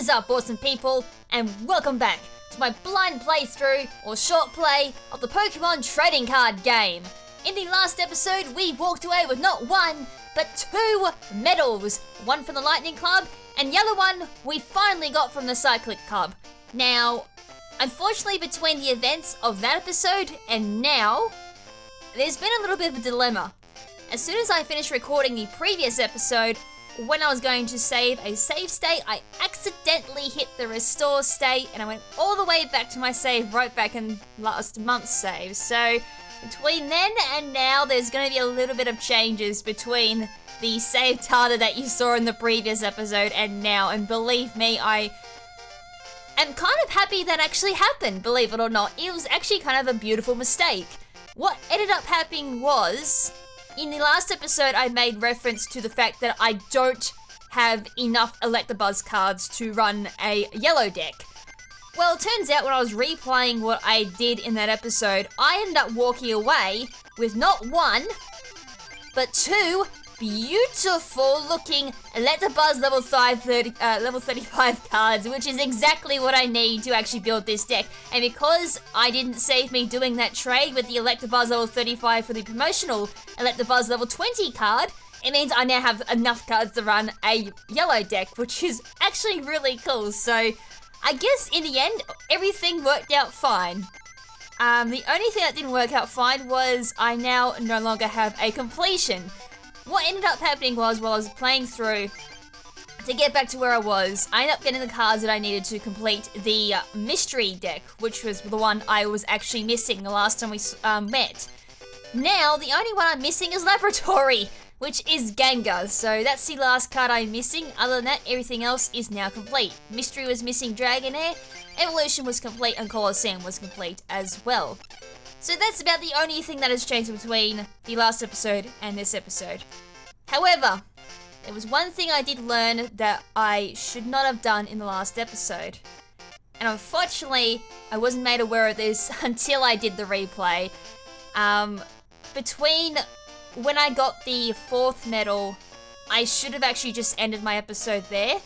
is up, awesome people, and welcome back to my blind playthrough, or short play, of the Pokemon trading card game. In the last episode, we walked away with not one, but 2 medals. One from the Lightning Club, and the other one we finally got from the Cyclic Club. Now, unfortunately between the events of that episode and now, there's been a little bit of a dilemma. As soon as I finished recording the previous episode, when I was going to save a save state, I accidentally hit the restore state and I went all the way back to my save right back in last month's save. So between then and now, there's going to be a little bit of changes between the save data that you saw in the previous episode and now. And believe me, I am kind of happy that actually happened, believe it or not. It was actually kind of a beautiful mistake. What ended up happening was, in the last episode, I made reference to the fact that I don't have enough Electabuzz cards to run a yellow deck. Well, it turns out when I was replaying what I did in that episode, I ended up walking away with not 1, but 2 beautiful looking Electabuzz level 35 cards, which is exactly what I need to actually build this deck. And because I didn't save me doing that trade with the Electabuzz level 35 for the promotional Electabuzz level 20 card, it means I now have enough cards to run a yellow deck, which is actually really cool. So I guess in the end, everything worked out fine. The only thing that didn't work out fine was I now no longer have a completion. What ended up happening was, while I was playing through, to get back to where I was, I ended up getting the cards that I needed to complete the mystery deck, which was the one I was actually missing the last time we met. Now, the only one I'm missing is Laboratory, which is Gengar, so that's the last card I'm missing. Other than that, everything else is now complete. Mystery was missing Dragonair, Evolution was complete, and Colosseum was complete as well. So that's about the only thing that has changed between the last episode and this episode. However, there was one thing I did learn that I should not have done in the last episode. And unfortunately, I wasn't made aware of this until I did the replay. Between when I got the 4th medal, I should have actually just ended my episode there,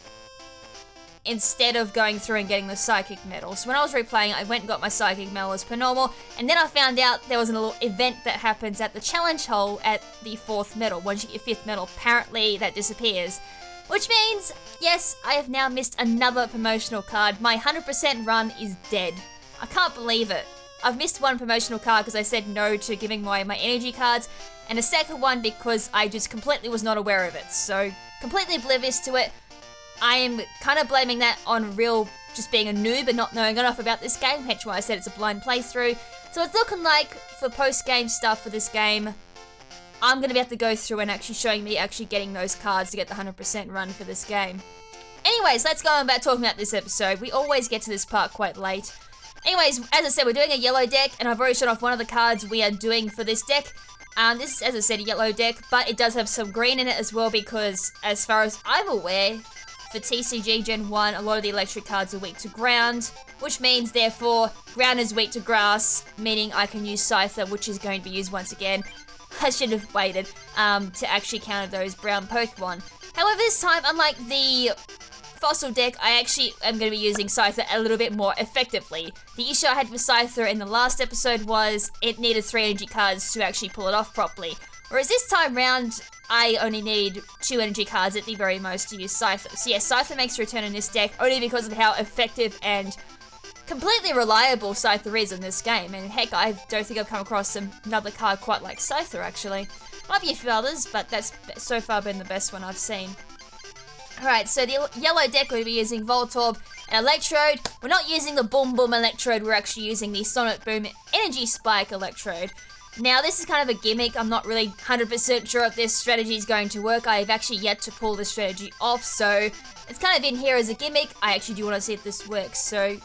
instead of going through and getting the Psychic medal. So when I was replaying, I went and got my Psychic medal as per normal, and then I found out there was a little event that happens at the challenge hole at the 4th medal. Once you get your 5th medal, apparently that disappears. Which means, yes, I have now missed another promotional card. My 100% run is dead. I can't believe it. I've missed 1 promotional card because I said no to giving away my energy cards, and a second one because I just completely was not aware of it. So, completely oblivious to it. I am kind of blaming that on just being a noob and not knowing enough about this game, hence why I said it's a blind playthrough. So it's looking like, for post-game stuff for this game, I'm going to be able to go through and actually showing me actually getting those cards to get the 100% run for this game. Anyways, let's go on about talking about this episode. We always get to this part quite late. Anyways, as I said, we're doing a yellow deck, and I've already shown off one of the cards we are doing for this deck. This is, as I said, a yellow deck, but it does have some green in it as well because, as far as I'm aware, for TCG Gen 1, a lot of the electric cards are weak to ground, which means, therefore, ground is weak to grass, meaning I can use Scyther, which is going to be used once again. I should have waited to actually counter those brown Pokemon. However, this time, unlike the Fossil deck, I actually am going to be using Scyther a little bit more effectively. The issue I had with Scyther in the last episode was it needed 3 energy cards to actually pull it off properly. Whereas this time round, I only need 2 energy cards at the very most to use Scyther. So yeah, Scyther makes a return in this deck only because of how effective and completely reliable Scyther is in this game. And heck, I don't think I've come across another card quite like Scyther, actually. Might be a few others, but that's so far been the best one I've seen. Alright, so the yellow deck, we'll be using Voltorb and Electrode. We're not using the Boom Boom Electrode, we're actually using the Sonic Boom Energy Spike Electrode. Now, this is kind of a gimmick. I'm not really 100% sure if this strategy is going to work. I've actually yet to pull the strategy off, so it's kind of in here as a gimmick. I actually do want to see if this works. So,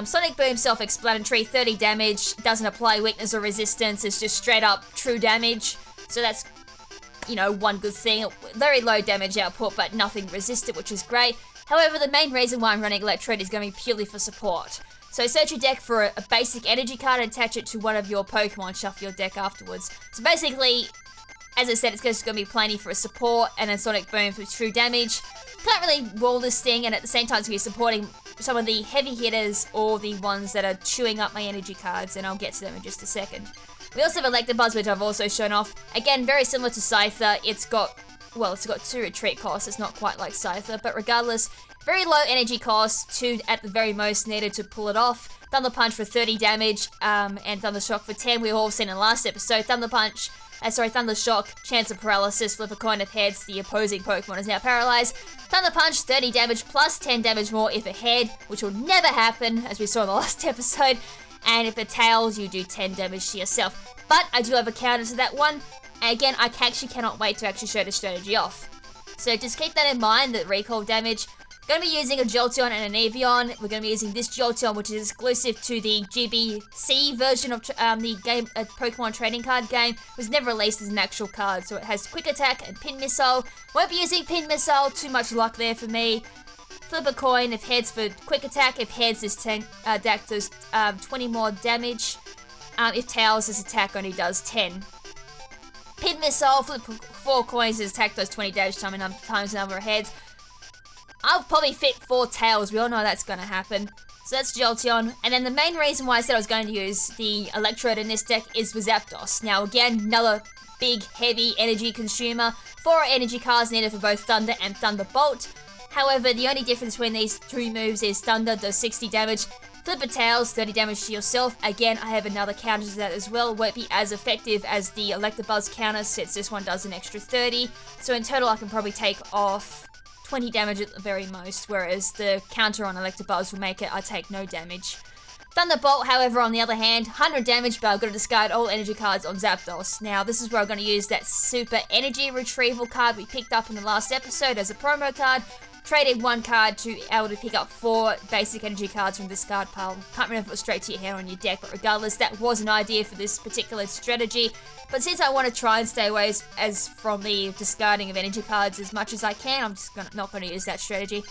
Sonic Boom, self-explanatory, 30 damage, doesn't apply weakness or resistance. It's just straight up true damage. So that's, you know, one good thing. Very low damage output, but nothing resistant, which is great. However, the main reason why I'm running Electrode is going to be purely for support. So search your deck for a basic energy card and attach it to one of your Pokemon, shuffle your deck afterwards. So basically, As I said, it's just going to be plenty for a support, and then Sonic Boom for true damage. Can't really roll this thing, and at the same time it's going to be supporting some of the heavy hitters or the ones that are chewing up my energy cards, and I'll get to them in just a second. We also have Electabuzz, which I've also shown off. Again, very similar to Scyther. It's got 2 retreat costs. It's not quite like Scyther, but regardless, very low energy cost, 2 at the very most needed to pull it off. Thunder Punch for 30 damage, and Thunder Shock for 10. We've all seen in the last episode. Thunder Shock, chance of paralysis, flip a coin if heads, the opposing Pokemon is now paralyzed. Thunder Punch, 30 damage plus 10 damage more if it head, which will never happen, as we saw in the last episode. And if it tails, you do 10 damage to yourself. But I do have a counter to that one. And again, I actually cannot wait to actually show the strategy off. So just keep that in mind, that recall damage. Going to be using a Jolteon and an Eevee. We're going to be using this Jolteon, which is exclusive to the GBC version of the game, Pokemon trading card game. It was never released as an actual card, so it has Quick Attack and Pin Missile. Won't be using Pin Missile, too much luck there for me. Flip a coin if heads for Quick Attack. If heads, this deck does 20 more damage. If tails, this attack only does 10. Pin Missile, flip 4 coins, this attack does 20 damage times the number of heads. I'll probably fit 4 tails. We all know that's going to happen. So that's Jolteon. And then the main reason why I said I was going to use the Electrode in this deck is for Zapdos. Now again, another big, heavy energy consumer. 4 energy cards needed for both Thunder and Thunderbolt. However, the only difference between these 2 moves is Thunder does 60 damage. Flipper Tails, 30 damage to yourself. Again, I have another counter to that as well. Won't be as effective as the Electabuzz counter, since this one does an extra 30. So in total, I can probably take off 20 damage at the very most, whereas the counter on Electabuzz will make it I take no damage. Thunderbolt, however, on the other hand, 100 damage, but I've got to discard all energy cards on Zapdos. Now, this is where I'm going to use that Super Energy Retrieval card we picked up in the last episode as a promo card. Traded 1 card to be able to pick up 4 basic energy cards from this card pile. Can't remember if it was straight to your hand or on your deck, but regardless, that was an idea for this particular strategy. But since I want to try and stay away as from the discarding of energy cards as much as I can, I'm just not going to use that strategy.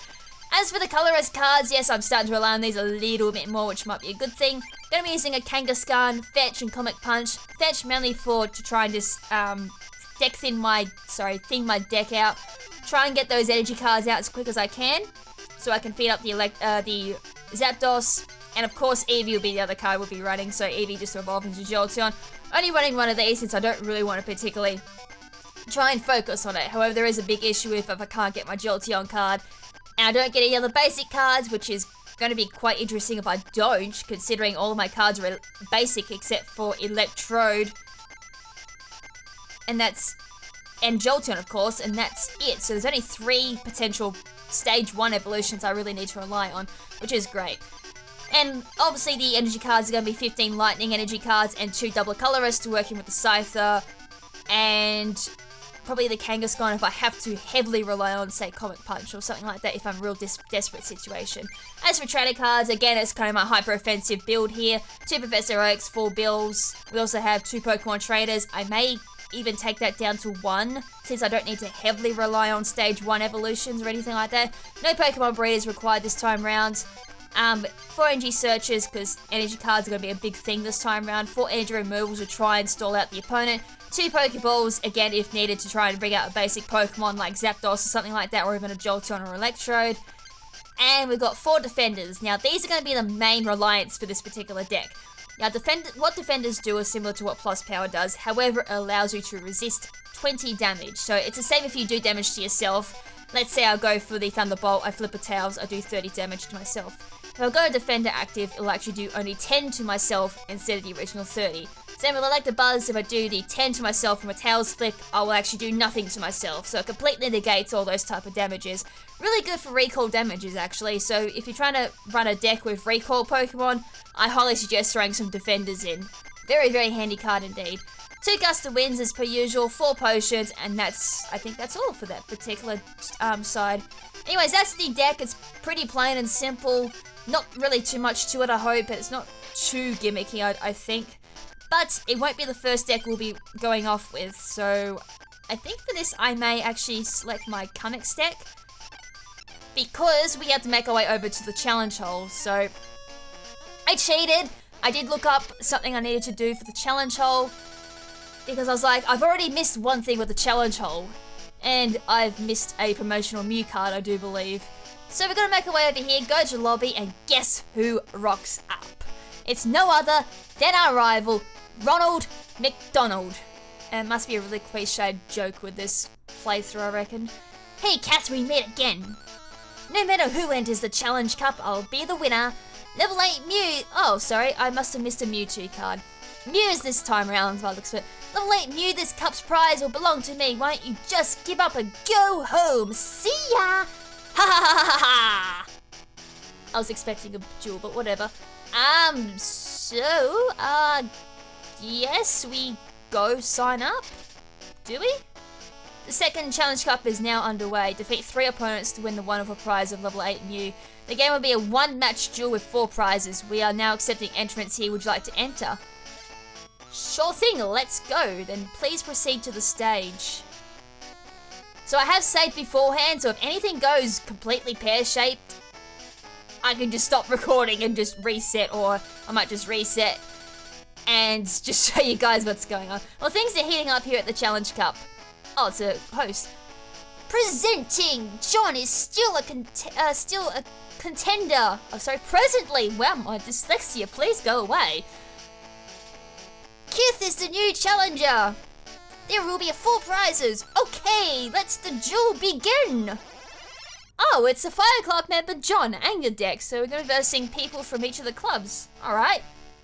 As for the colorless cards, yes, I'm starting to rely on these a little bit more, which might be a good thing. Going to be using a Kangaskhan, Fetch, and Comic Punch. Fetch mainly to try and just thin my deck out. Try and get those energy cards out as quick as I can, so I can feed up the Zapdos. And of course, Eevee will be the other card we'll be running, so Eevee just to evolve into Jolteon. Only running one of these since I don't really want to particularly try and focus on it. However, there is a big issue if I can't get my Jolteon card, and I don't get any other basic cards, which is going to be quite interesting if I don't, considering all of my cards are basic except for Electrode. And Jolteon, of course, and that's it. So there's only 3 potential Stage 1 evolutions I really need to rely on, which is great. And obviously the energy cards are going to be 15 Lightning energy cards and 2 double colorists working with the Scyther, and probably the Kangaskhan if I have to heavily rely on, say, Comic Punch or something like that if I'm in a real desperate situation. As for trainer cards, again, it's kind of my hyper-offensive build here. 2 Professor Oaks, 4 Bills. We also have 2 Pokemon Trainers. I may even take that down to 1, since I don't need to heavily rely on Stage 1 evolutions or anything like that. No Pokemon Breeders required this time round. 4 energy searches, because energy cards are going to be a big thing this time round. 4 energy removals to try and stall out the opponent. 2 Pokeballs, again, if needed, to try and bring out a basic Pokemon like Zapdos or something like that, or even a Jolteon or Electrode. And we've got 4 Defenders. Now, these are going to be the main reliance for this particular deck. Now, what Defenders do is similar to what Plus Power does, however, it allows you to resist 20 damage. So it's the same if you do damage to yourself. Let's say I go for the Thunderbolt, I flip a Tails, I do 30 damage to myself. If I go Defender active, it'll actually do only 10 to myself instead of the original 30. Same with Electabuzz, if I do the 10 to myself from a Tails flip, I will actually do nothing to myself. So it completely negates all those type of damages. Really good for recall damages, actually. So if you're trying to run a deck with recall Pokemon, I highly suggest throwing some Defenders in. Very, very handy card indeed. 2 Gust of Winds as per usual, 4 potions, and I think that's all for that particular side. Anyways, that's the deck. It's pretty plain and simple. Not really too much to it, I hope, but it's not too gimmicky, I think. But it won't be the first deck we'll be going off with, so I think for this I may actually select my Cummix deck, because we have to make our way over to the challenge hole. So I cheated. I did look up something I needed to do for the challenge hole. because I was like, I've already missed one thing with the challenge hole, and I've missed a promotional Mew card, I do believe. So we're gonna make our way over here, go to the lobby, and guess who rocks up? It's no other than our rival, Ronald McDonald. And it must be a really cliched joke with this playthrough, I reckon. Hey Kath, we meet again. No matter who enters the Challenge Cup, I'll be the winner. Level 8 Mew. Oh, sorry, I must have missed a Mewtwo card. Mew's this time around, by the looks of it. Level 8 Mew, this cup's prize will belong to me. Why don't you just give up and go home? See ya! Ha ha ha ha ha! I was expecting a duel, but whatever. Yes, we go sign up? Do we? The second Challenge Cup is now underway. Defeat 3 opponents to win the wonderful prize of level 8 Mew. The game will be a one-match duel with 4 prizes. We are now accepting entrants here. Would you like to enter? Sure thing, let's go. Then please proceed to the stage. So I have saved beforehand, so if anything goes completely pear-shaped, I can just stop recording and just reset, or I might just reset and just show you guys what's going on. Well, things are heating up here at the Challenge Cup. Oh, it's a host. Presenting! John is still a contender. Oh, sorry, presently. Wow, my dyslexia, please go away. Kith is the new challenger. There will be 4 prizes. Okay, let's the duel begin. Oh, it's a Fire Club member, John, and your deck, so we're going to be versing people from each of the clubs. Alright.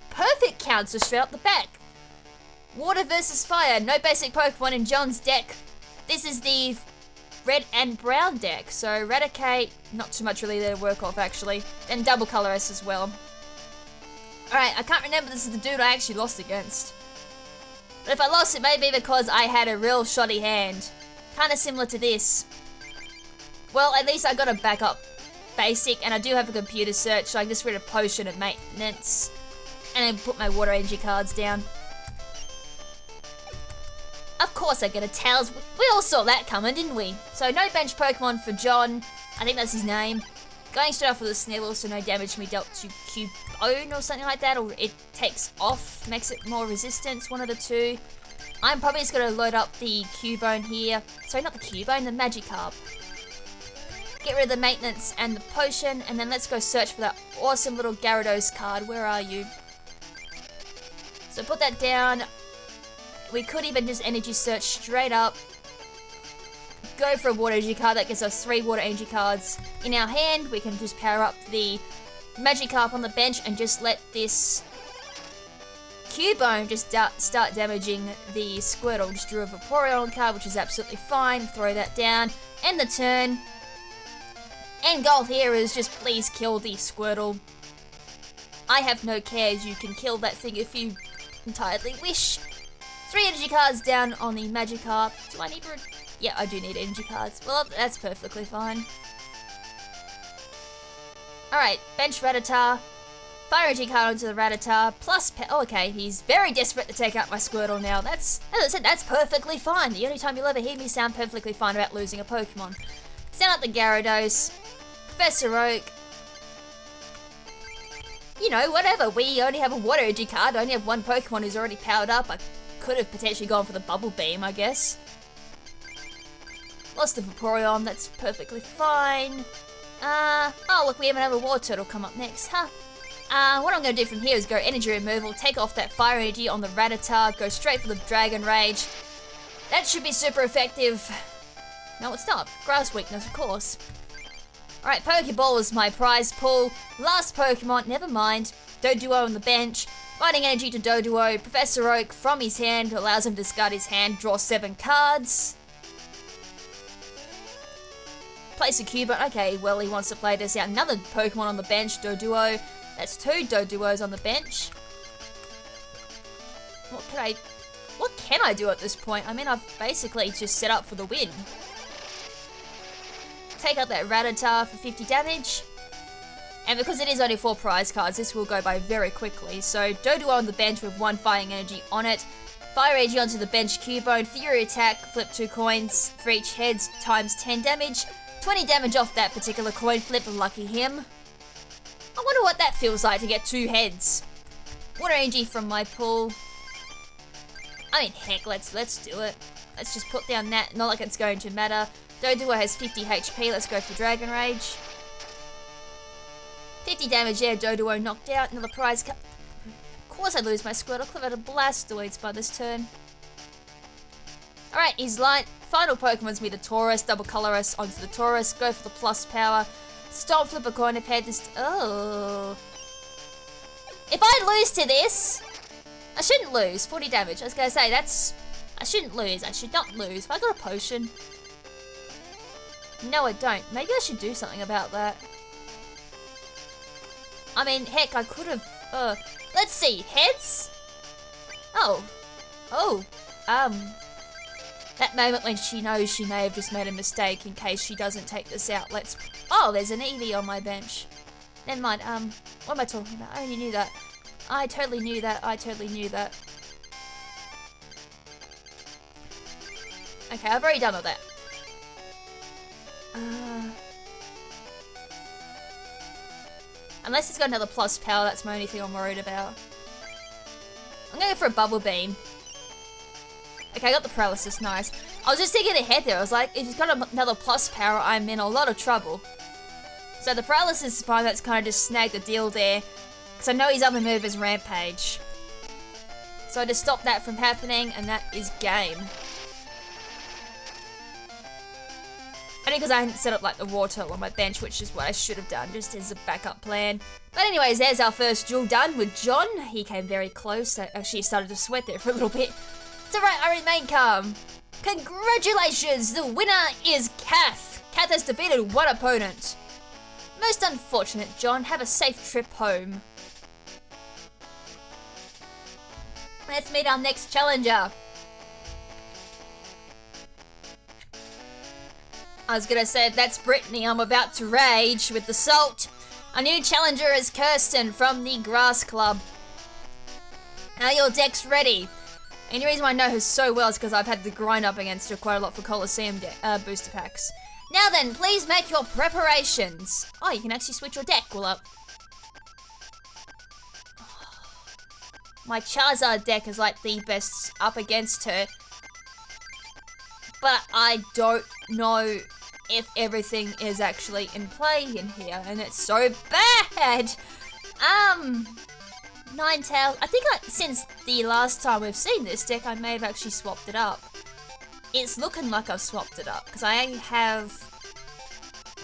Perfect counter straight up the back. Water versus fire, no basic Pokemon in John's deck. This is the red and brown deck, so Eradicate, not too much really there to work off actually. Then Double Colorless as well. Alright, I can't remember this is the dude I actually lost against. But if I lost, it may be because I had a real shoddy hand. Kinda similar to this. Well, at least I got a backup basic, and I do have a computer search, so I can just read a potion of maintenance. And then put my water energy cards down. Of course I get a Tails. We all saw that coming, didn't we? So no bench Pokemon for John. I think that's his name. Going straight off with a Snivell, so no damage can be dealt to Cubone or something like that. Or it takes off, makes it more resistance, one of the two. I'm probably just going to load up the Cubone here. Sorry, not the Cubone, the Magikarp. Get rid of the maintenance and the potion, and then let's go search for that awesome little Gyarados card. Where are you? So put that down. We could even just energy search straight up. Go for a water energy card. That gives us 3 water energy cards in our hand. We can just power up the Magikarp on the bench and just let this Cubone just start damaging the Squirtle. Just drew a Vaporeon card, which is absolutely fine. Throw that down. End the turn. End goal here is just please kill the Squirtle. I have no cares. You can kill that thing if you entirely wish. 3 energy cards down on the Magikarp. Do I need to... Yeah, I do need energy cards. Well, that's perfectly fine. Alright, bench Rattata. Fire energy card onto the Rattata. Plus... Oh, okay, he's very desperate to take out my Squirtle now. That's... As I said, that's perfectly fine. The only time you'll ever hear me sound perfectly fine about losing a Pokemon. Send out the Gyarados. Professor Oak. You know, whatever. We only have a water energy card. I only have 1 Pokemon who's already powered up. I could have potentially gone for the Bubble Beam, I guess. Lost the Vaporeon, that's perfectly fine. Oh look, we have another War Turtle come up next, huh? What I'm going to do from here is go energy removal, take off that fire energy on the Rattata, go straight for the Dragon Rage. That should be super effective. No, it's not. Grass weakness, of course. Alright, Pokeball is my prize pool. Last Pokemon, never mind. Doduo on the bench. Fighting energy to Doduo. Professor Oak from his hand allows him to discard his hand, draw 7 cards. Place a Cubone. Okay, well, he wants to play this out. Another Pokemon on the bench, Doduo. That's 2 Doduos on the bench. What can I do at this point? I mean, I've basically just set up for the win. Take out that Rattata for 50 damage. And because it is only 4 prize cards, this will go by very quickly. So, Doduo on the bench with 1 fighting energy on it. Fire energy onto the bench Cubone. Fury attack, flip 2 coins for each heads times 10 damage. 20 damage off that particular coin flip, lucky him. I wonder what that feels like to get 2 heads. Water energy from my pool. I mean, heck, let's do it. Let's just put down that. Not like it's going to matter. Doduo has 50 HP. Let's go for Dragon Rage. 50 damage there. Doduo knocked out. Another prize. Of course I lose my Squirtle. I've got a Blastoise by this turn. Alright, he's light. Final Pokemon's me the Taurus. Double Color us onto the Taurus. Go for the plus power. Stop, flip a coin, head this. Oh. If I lose to this, I shouldn't lose. 40 damage. I was gonna say, that's. I shouldn't lose. I should not lose. Have I got a potion? No, I don't. Maybe I should do something about that. I mean, heck, I could have. Let's see. Heads? Oh. Oh. That moment when she knows she may have just made a mistake in case she doesn't take this out. Let's. Oh, there's an Eevee on my bench. Never mind. What am I talking about? I already knew that. I totally knew that. I totally knew that. Okay, I've already done all that. Unless it's got another plus power, that's my only thing I'm worried about. I'm gonna go for a Bubble Beam. Okay, I got the Paralysis, nice. I was just thinking ahead there, I was like, if he's got another plus power, I'm in a lot of trouble. So the Paralysis is fine, that's kind of just snagged the deal there. Because I know his other move is Rampage. So I just stopped that from happening, and that is game. Only because I hadn't set up like the water on my bench, which is what I should have done, just as a backup plan. But anyways, there's our first duel done with John. He came very close. I actually started to sweat there for a little bit. It's alright, I remain calm. Congratulations, the winner is Kath. Kath has defeated one opponent. Most unfortunate, John. Have a safe trip home. Let's meet our next challenger. I was gonna say, that's Brittany. I'm about to rage with the salt. Our new challenger is Kirsten from the Grass Club. Are your decks ready? And the reason why I know her so well is because I've had to grind up against her quite a lot for Coliseum booster packs. Now then, please make your preparations. Oh, you can actually switch your deck. Well, my Charizard deck is like the best up against her. But I don't know if everything is actually in play in here, and it's so bad. Ninetales. I think since the last time we've seen this deck, I may have actually swapped it up. It's looking like I've swapped it up, because I have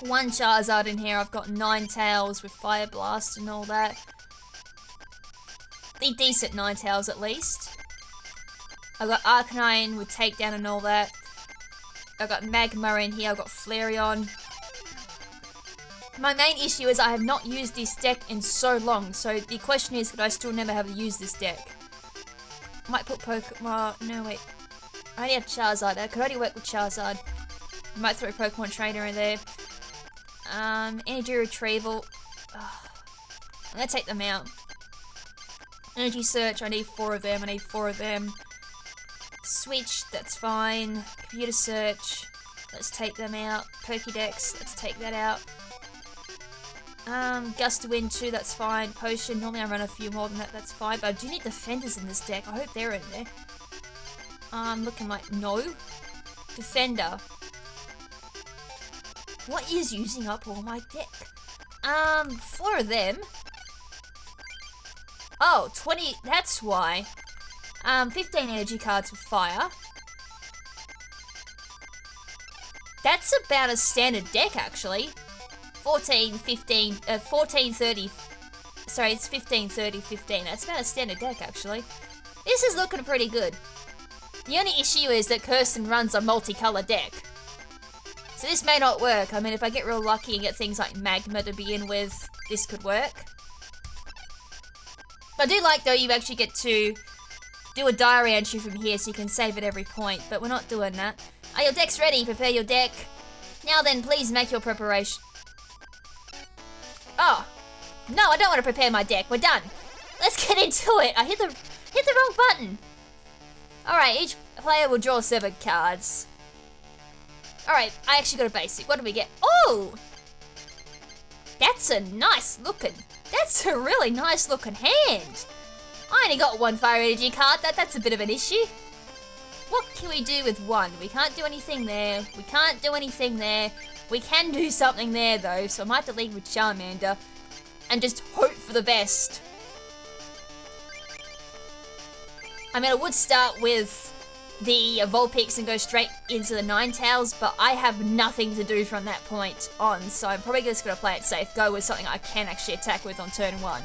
one Charizard in here. I've got Ninetales with Fire Blast and all that. The decent Ninetales at least. I've got Arcanine with Takedown and all that. I've got Magma in here, I've got Flareon. My main issue is I have not used this deck in so long, so the question is, could I still never have used this deck? I might put Pokemon... No, wait. I only have Charizard there. I could only work with Charizard. I might throw Pokemon Trainer in there. Energy Retrieval. I'm gonna take them out. Energy Search, I need 4 of them. I need 4 of them. Switch, that's fine. Computer Search, let's take them out. Pokédex, let's take that out. Gust of Wind 2, that's fine. Potion, normally I run a few more than that, that's fine. But I do need Defenders in this deck. I hope they're in there. Looking like no. Defender. What is using up all my deck? 4 of them. Oh, 20, that's why. 15 energy cards for fire. That's about a standard deck, actually. 14, 15, 14, 30. Sorry, it's 15, 30, 15. That's about a standard deck, actually. This is looking pretty good. The only issue is that Kirsten runs a multicolour deck. So this may not work. I mean, if I get real lucky and get things like Magma to begin with, this could work. But I do like, though, you actually get to do a diary entry from here so you can save at every point, but we're not doing that. Are your decks ready? Prepare your deck. Now then, please make your preparation. Oh. No, I don't want to prepare my deck. We're done. Let's get into it. I hit the wrong button. Alright, each player will draw 7 cards. Alright, I actually got a basic. What do we get? Oh! That's a really nice looking hand. I only got 1 fire energy card. That's a bit of an issue. what can we do with 1? We can't do anything there. We can't do anything there. We can do something there, though, so I might have to leave with Charmander and just hope for the best. I mean, I would start with the Vulpix and go straight into the Ninetales, but I have nothing to do from that point on, so I'm probably just going to play it safe, go with something I can actually attack with on turn 1.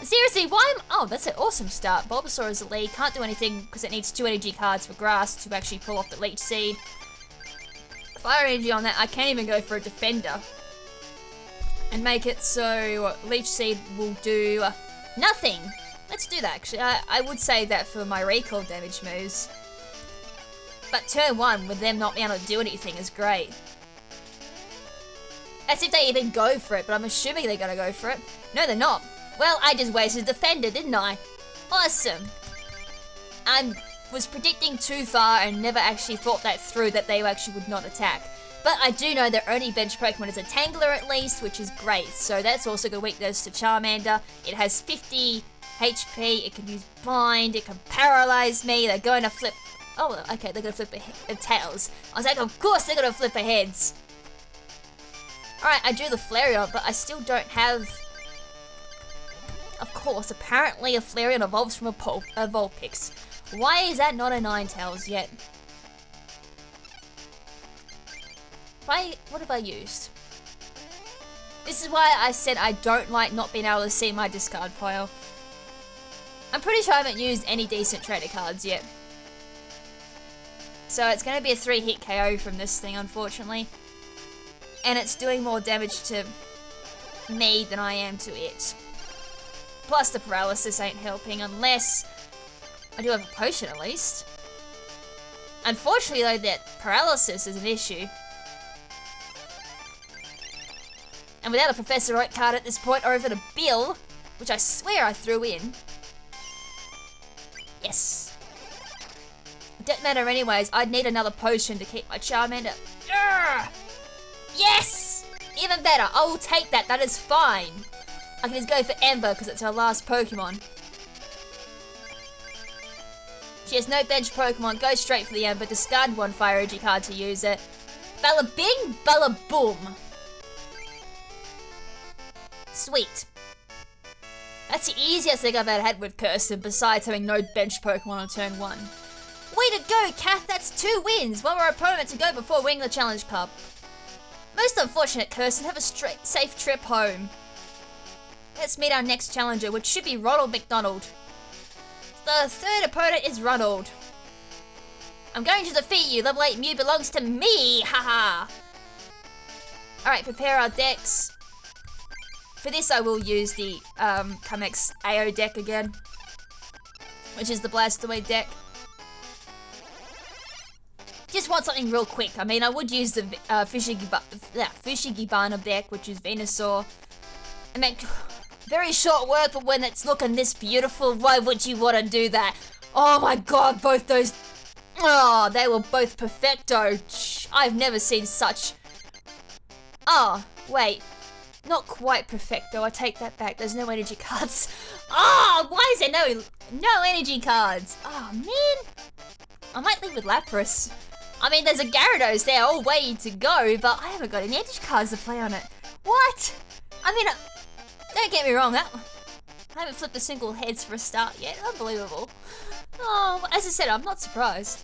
Seriously, why am... Oh, that's an awesome start. Bulbasaur is the lead, can't do anything because it needs 2 energy cards for Grass to actually pull off the Leech Seed. Fire Energy on that, I can't even go for a Defender. And make it so Leech Seed will do nothing. Let's do that, actually. I would save that for my recall damage moves. But turn 1, with them not being able to do anything, is great. That's if they even go for it, but I'm assuming they're going to go for it. No, they're not. Well, I just wasted Defender, didn't I? Awesome. I was predicting too far and never actually thought that through, that they actually would not attack. But I do know their only bench Pokemon is a Tangler at least, which is great. So that's also good weakness to Charmander. It has 50... HP, it can use Bind, it can paralyze me, they're going to flip... Oh, okay, they're going to flip their tails. I was like, of course they're going to flip their heads. Alright, I drew the Flareon, but I still don't have... Of course, apparently a Flareon evolves from a Vulpix. Why is that not a Ninetales yet? What have I used? This is why I said I don't like not being able to see my discard pile. I'm pretty sure I haven't used any decent trader cards yet. So it's going to be a 3-hit KO from this thing, unfortunately. And it's doing more damage to me than I am to it. Plus the paralysis ain't helping unless I do have a potion at least. Unfortunately though, that paralysis is an issue. And without a Professor Oak card at this point, or even a Bill, which I swear I threw in. Yes. It doesn't matter anyways, I'd need another potion to keep my Charmander. Urgh! Yes! Even better, I will take that, that is fine. I can just go for Ember because it's her last Pokemon. She has no bench Pokemon, go straight for the Ember, discard 1 Fire Energy card to use it. Balla bing, balla boom. Sweet. That's the easiest thing I've ever had with Kirsten, besides having no bench Pokemon on turn 1. Way to go, Kath, that's 2 wins! One more opponent to go before winning the Challenge Cup. Most unfortunate, Kirsten, have a safe trip home. Let's meet our next challenger, which should be Ronald McDonald. The third opponent is Ronald. I'm going to defeat you, level 8 Mew belongs to me, haha! Alright, prepare our decks. For this I will use the Kamex AO deck again, which is the Blastoise deck. Just want something real quick. I mean, I would use the Fushigibana deck, which is Venusaur, and make very short work, but when it's looking this beautiful, why would you want to do that? Oh my god, both those... Oh, they were both perfecto. I've never seen such... Oh, wait. Not quite perfecto, I take that back. There's no energy cards. Oh, why is there no energy cards? Oh, man. I might leave with Lapras. I mean, there's a Gyarados there all waiting to go, but I haven't got any energy cards to play on it. What? I mean, don't get me wrong, I haven't flipped a single heads for a start yet. Unbelievable. Oh, as I said, I'm not surprised.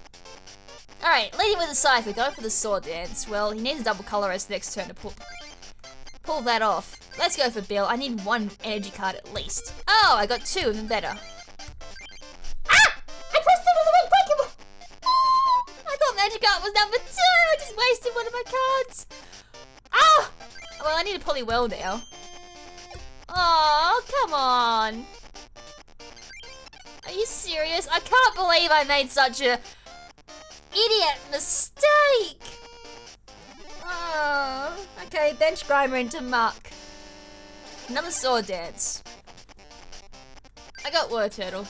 Alright, leading with the Cypher, going for the Sword Dance. Well, he needs a double color as the next turn to pull that off. Let's go for Bill. I need 1 energy card at least. Oh, I got 2, even better. Ah! I pressed another red Pokemon! Oh, I thought magic card was number 2! I just wasted one of my cards! Ah! Well, I need a Poliwhirl now. Oh, come on! Are you serious? I can't believe I made such a idiot mistake! Oh, okay, bench Grimer into Muck. Another Sword Dance. I got Turtle.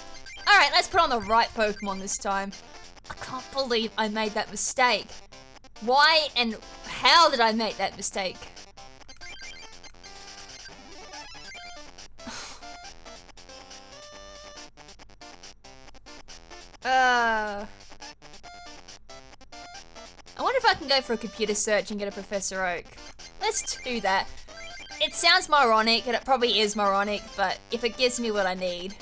Alright, let's put on the right Pokemon this time. I can't believe I made that mistake. Why and how did I make that mistake? go for a computer search and get a Professor Oak. Let's do that. It sounds moronic, and it probably is moronic, but if it gives me what I need.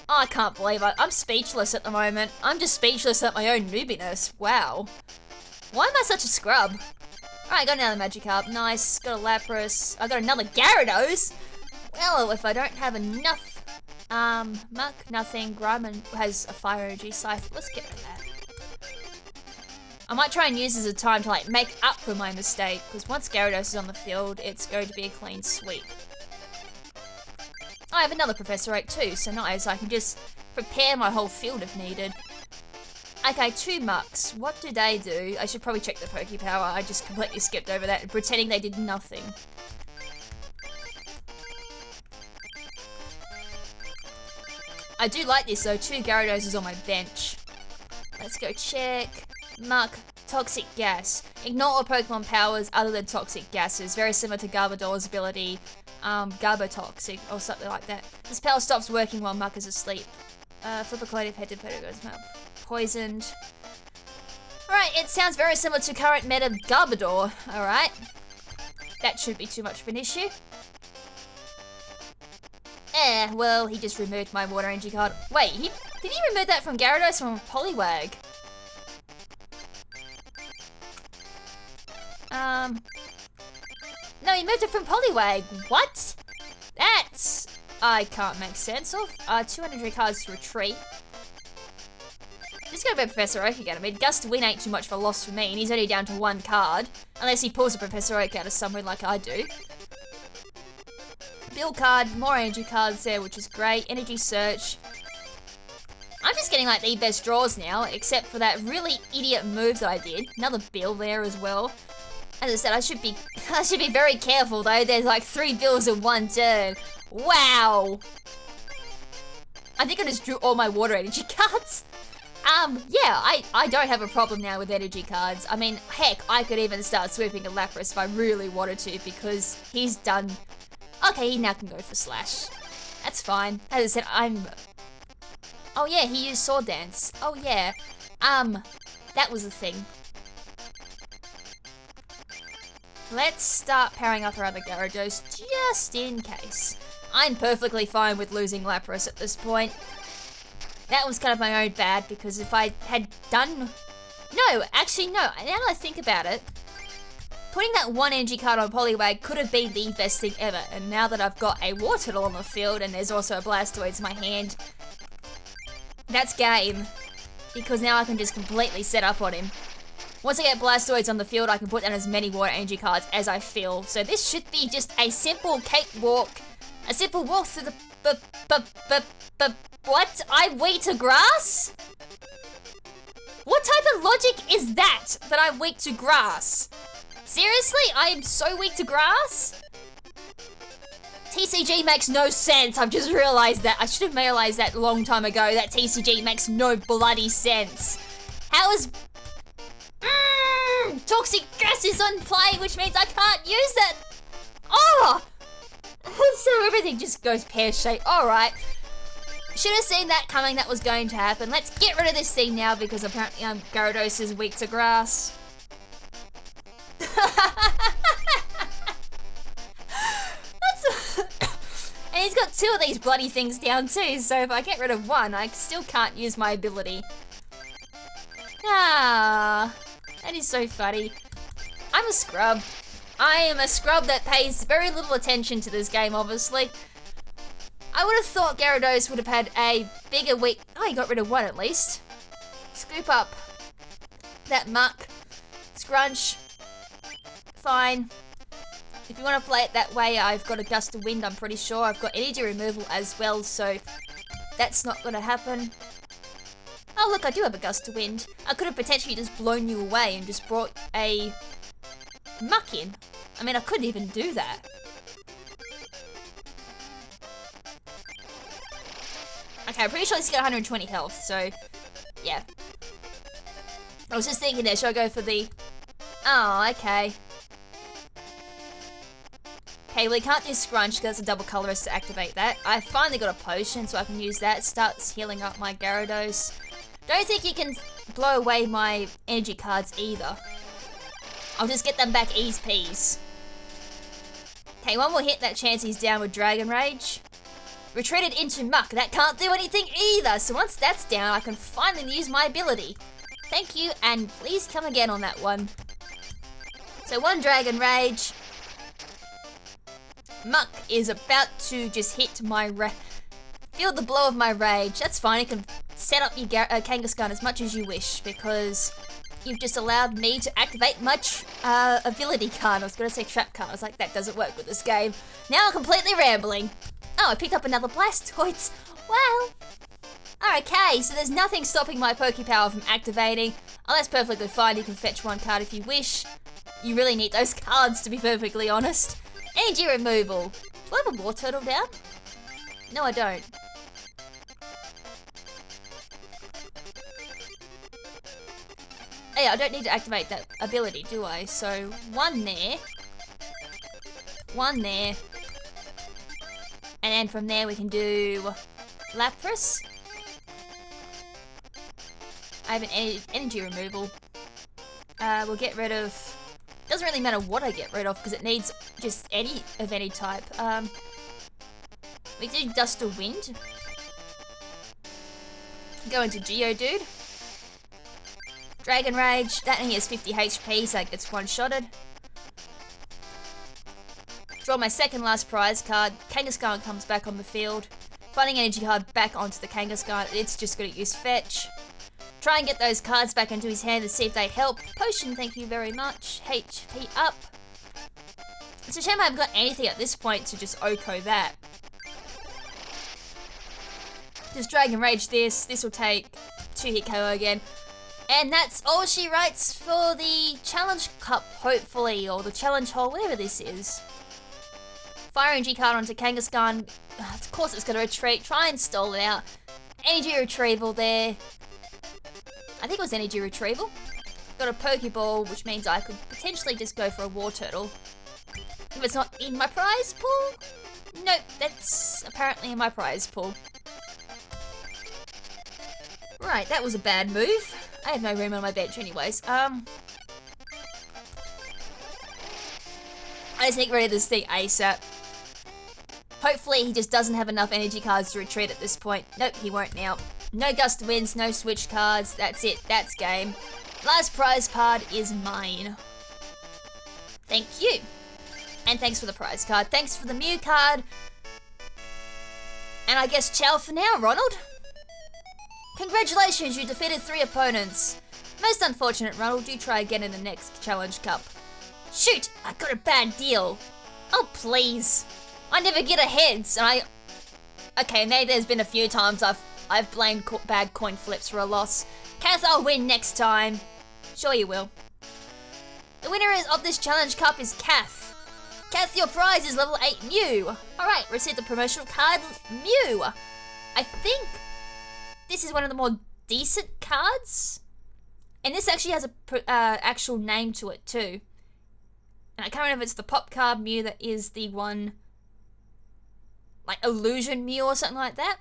Oh, I can't believe it. I'm speechless at the moment. I'm just speechless at my own noobiness. Wow. Why am I such a scrub? Alright, got another Magikarp. Nice. Got a Lapras. I got another Gyarados. Well, if I don't have enough, Muck, nothing. Grumman has a Fire Energy Scythe. Let's get to that. I might try and use this as a time to, like, make up for my mistake, because once Gyarados is on the field, it's going to be a clean sweep. I have another Professor Oak too, so nice. I can just prepare my whole field if needed. Okay, 2 Mucks. What do they do? I should probably check the Pokepower. I just completely skipped over that, pretending they did nothing. I do like this though, 2 Gyarados on my bench. Let's go check. Muck, Toxic Gas. Ignore all Pokemon powers other than Toxic Gases. Very similar to Garbodor's ability. Garbotoxic or something like that. This power stops working while Muck is asleep. Flip a coin if head to goes poisoned. Alright, it sounds very similar to current meta Garbodor. Alright. That shouldn't be too much of an issue. Well, he just removed my Water Energy card. Wait, did he remove that from Gyarados or from Poliwag? No, he moved it from Poliwag. What? That's... I can't make sense of. 200 cards to retreat. Just gonna be Professor Oak again. I mean, Gust to Win ain't too much of a loss for me, and he's only down to 1 card. Unless he pulls a Professor Oak out of somewhere like I do. Build card, more energy cards there, which is great. Energy Search. I'm just getting like the best draws now, except for that really idiot move that I did. Another Bill there as well. As I said, I should be very careful though. There's like 3 bills in 1 turn. Wow. I think I just drew all my Water Energy cards. Yeah, I don't have a problem now with energy cards. I mean, heck, I could even start sweeping a Lapras if I really wanted to, because he's done. Okay, he now can go for Slash. That's fine. As I said, oh yeah, he used Sword Dance. Oh yeah. That was a thing. Let's start pairing up our other Gyarados, just in case. I'm perfectly fine with losing Lapras at this point. That was kind of my own bad, because if I had done... No, actually no, now that I think about it, putting that 1 energy card on Poliwag could have been the best thing ever, and now that I've got a Wartortle on the field and there's also a Blastoise in my hand, that's game, because now I can just completely set up on him. Once I get Blastoise on the field, I can put down as many Water Energy cards as I feel. So this should be just a simple cakewalk. A simple walk through the... What? I weak to grass? What type of logic is that I'm weak to grass? Seriously? I am so weak to grass? TCG makes no sense. I've just realized that. I should have realized that a long time ago. That TCG makes no bloody sense. How is... Toxic Gas is on play, which means I can't use that. Oh! So everything just goes pear-shaped. Alright. Should have seen that coming. That was going to happen. Let's get rid of this thing now, because apparently Gyarados is weak to grass. And he's got 2 of these bloody things down too, so if I get rid of 1, I still can't use my ability. Ah, that is so funny. I'm a scrub. I am a scrub that pays very little attention to this game, obviously. I would have thought Gyarados would have had a bigger weak... Oh, he got rid of 1 at least. Scoop up that Muck. Scrunch. Fine. If you want to play it that way, I've got a Gust of Wind, I'm pretty sure. I've got energy removal as well, so that's not going to happen. Oh look, I do have a Gust of Wind. I could have potentially just blown you away and just brought a Muck in. I mean, I couldn't even do that. Okay, I'm pretty sure he's got 120 health, so yeah. I was just thinking there, should I go for the... Oh, okay. Okay, well, we can't do Scrunch because it's a double colorist to activate that. I finally got a potion, so I can use that. Starts healing up my Gyarados. Don't think you can blow away my energy cards either. I'll just get them back ease peas. Okay, one more hit, that chance he's down with Dragon Rage. Retreated into Muck, that can't do anything either, so once that's down, I can finally use my ability. Thank you, and please come again on that one. So one Dragon Rage. Muck is about to just hit my feel the blow of my rage. That's fine, you can set up your Kangaskhan as much as you wish, because you've just allowed me to activate my ability card. I was going to say trap card, I was like, that doesn't work with this game. Now I'm completely rambling. Oh, I picked up another Blastoise. Wow. Okay, so there's nothing stopping my Pokepower from activating. Oh, that's perfectly fine, you can fetch one card if you wish. You really need those cards, to be perfectly honest. Energy removal. Do I have a War Turtle down? No, I don't. Hey, I don't need to activate that ability, do I? So, one there. One there. And then from there we can do Lapras. I have an energy removal. We'll get rid of... Doesn't really matter what I get rid of because it needs just any of any type. We do Dust or Wind. Go into Geodude. Dragon Rage. That only has 50 HP, so it gets one-shotted. Draw my second last prize card. Kangaskhan comes back on the field. Finding energy card back onto the Kangaskhan. It's just going to use Fetch. Try and get those cards back into his hand to see if they help. Potion, thank you very much. HP up. It's a shame I haven't got anything at this point to just Oko that. Just Dragon Rage this. This will take 2-hit KO again. And that's all she writes for the Challenge Cup, hopefully. Or the Challenge Hole, whatever this is. Fire Energy card onto Kangaskhan. Of course it's going to retreat. Try and stall it out. Energy Retrieval there. I think it was Energy Retrieval. Got a Pokeball, which means I could potentially just go for a War Turtle. If it's not in my prize pool? Nope, that's apparently in my prize pool. Right, that was a bad move. I have no room on my bench anyways. I just need rid of this thing ASAP. Hopefully he just doesn't have enough energy cards to retreat at this point. Nope, he won't now. No Gust of Winds, no switch cards. That's it. That's game. Last prize card is mine. Thank you. And thanks for the prize card. Thanks for the Mew card. And I guess ciao for now, Ronald. Congratulations, you defeated 3 opponents. Most unfortunate, Ronald. Do try again in the next Challenge Cup. Shoot, I got a bad deal. Oh, please. I never get aheads, and I... Okay, maybe there's been a few times I've blamed bad coin flips for a loss. Kath, I'll win next time. Sure you will. The winner of this Challenge Cup is Kath. Kath, your prize is level 8 Mew. Alright, receive the promotional card Mew. I think this is one of the more decent cards. And this actually has a actual name to it too. And I can't remember if it's the Pop Card Mew that is the one... like Illusion Mew or something like that.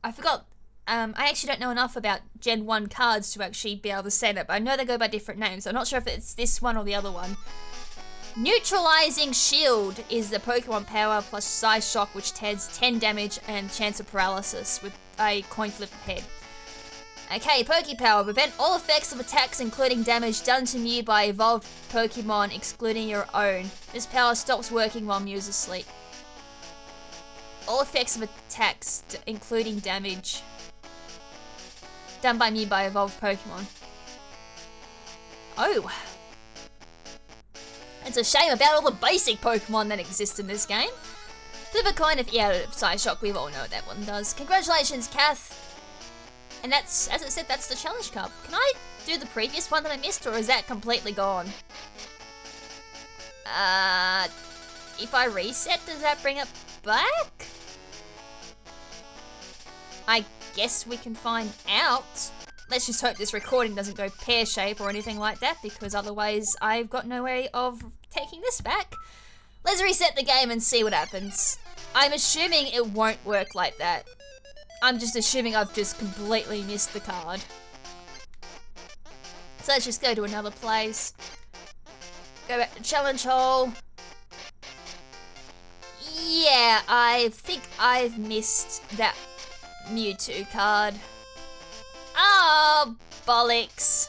I forgot. I actually don't know enough about Gen 1 cards to actually be able to say that, but I know they go by different names. I'm not sure if it's this one or the other one. Neutralizing Shield is the Pokemon power plus Psy Shock, which adds 10 damage and chance of paralysis with a coin flip ahead. Okay, Pokepower. Prevent all effects of attacks including damage done to Mew by evolved Pokemon excluding your own. This power stops working while Mew's asleep. All effects of attacks, including damage, done by me by evolved Pokemon. Oh. It's a shame about all the basic Pokemon that exist in this game. Flip a coin if... yeah, Psyshock, we all know what that one does. Congratulations, Kath. And that's, as I said, that's the Challenge Cup. Can I do the previous one that I missed, or is that completely gone? If I reset, does that bring it back? I guess we can find out. Let's just hope this recording doesn't go pear-shaped or anything like that, because otherwise I've got no way of taking this back. Let's reset the game and see what happens. I'm assuming it won't work like that. I'm just assuming I've just completely missed the card. So let's just go to another place. Go back to challenge hall. Yeah, I think I've missed that Mewtwo card. Oh, bollocks.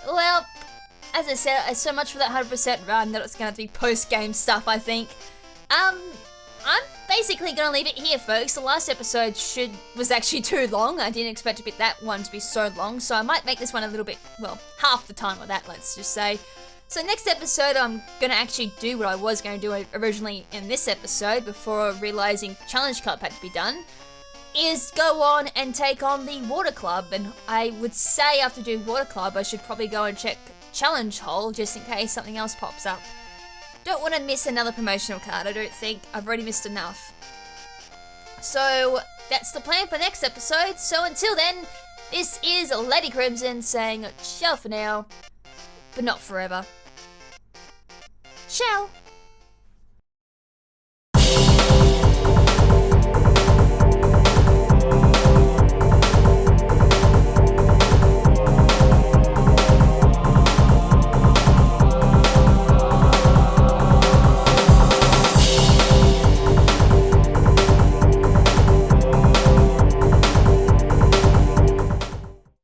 Well, as I said, so much for that 100% run that it's going to be post-game stuff, I think. I'm basically going to leave it here, folks. The last episode was actually too long. I didn't expect that one to be so long, so I might make this one a little bit, well, half the time of that, let's just say. So next episode, I'm going to actually do what I was going to do originally in this episode before realizing Challenge Cup had to be done, is go on and take on the Water Club. And I would say after doing Water Club, I should probably go and check Challenge Hole just in case something else pops up. Don't want to miss another promotional card, I don't think. I've already missed enough. So that's the plan for next episode. So until then, this is Lady KrimZen saying ciao for now, but not forever. Ciao!